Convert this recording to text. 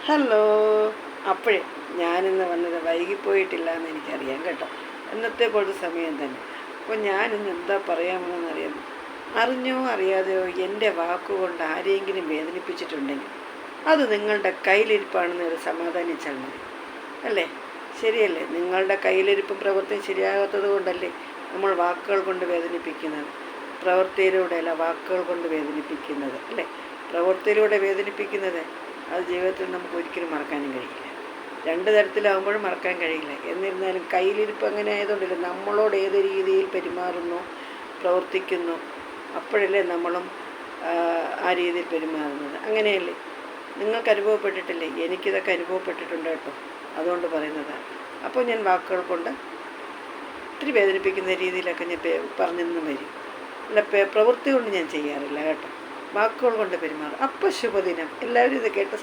Hello. അപ്പോഴേ ഞാനിന്ന് വന്നത് വൈകിപ്പോയിട്ടില്ല എന്ന് എനിക്കറിയാം കേട്ടോ. എന്നത്തെ പോലത്തെ സമയം തന്നെ. അപ്പോൾ ഞാനിന്ന് എന്താ പറയാമെന്നറിയാം. അറിഞ്ഞോ അറിയാതെയോ എൻ്റെ വാക്കുകൊണ്ട് ആരെയെങ്കിലും വേദനിപ്പിച്ചിട്ടുണ്ടെങ്കിൽ അത് നിങ്ങളുടെ കയ്യിലിരിപ്പാണെന്നൊരു സമാധാനിച്ചാൽ മതി. അല്ലേ? ശരിയല്ലേ? നിങ്ങളുടെ കയ്യിലിരിപ്പ് പ്രവൃത്തി ശരിയാകാത്തത് കൊണ്ടല്ലേ നമ്മൾ വാക്കുകൾ കൊണ്ട് വേദനിപ്പിക്കുന്നത്. പ്രവൃത്തിയിലൂടെയല്ല, വാക്കുകൾ കൊണ്ട് വേദനിപ്പിക്കുന്നത്. അല്ലേ? പ്രവൃത്തിയിലൂടെ വേദനിപ്പിക്കുന്നത് അത് ജീവിതത്തിൽ നമുക്ക് ഒരിക്കലും മറക്കാനും കഴിയില്ല. രണ്ട് തരത്തിലാകുമ്പോഴും മറക്കാൻ കഴിയില്ല. എന്നിരുന്നാലും കയ്യിലിരിപ്പ് അങ്ങനെ ആയതുകൊണ്ടല്ലേ നമ്മളോട് ഏത് രീതിയിൽ പെരുമാറുന്നു, പ്രവർത്തിക്കുന്നു, അപ്പോഴല്ലേ നമ്മളും ആ രീതിയിൽ പെരുമാറുന്നത്. അങ്ങനെയല്ലേ? നിങ്ങൾക്ക് അനുഭവപ്പെട്ടിട്ടില്ലേ? എനിക്കിതൊക്കെ അനുഭവപ്പെട്ടിട്ടുണ്ട് കേട്ടോ. അതുകൊണ്ട് പറയുന്നതാണ്. അപ്പോൾ ഞാൻ വാക്കുകൾ കൊണ്ട് ഒത്തിരി വേദനിപ്പിക്കുന്ന രീതിയിലൊക്കെ ഞാൻ പറഞ്ഞെന്നും വരും. അല്ല, പ്രവൃത്തി കൊണ്ട് ഞാൻ ചെയ്യാറില്ല കേട്ടോ. വാക്കുകൾ കൊണ്ട് പെരുമാറും. അപ്പോൾ ശുഭദിനം. എല്ലാവരും ഇത് കേട്ട്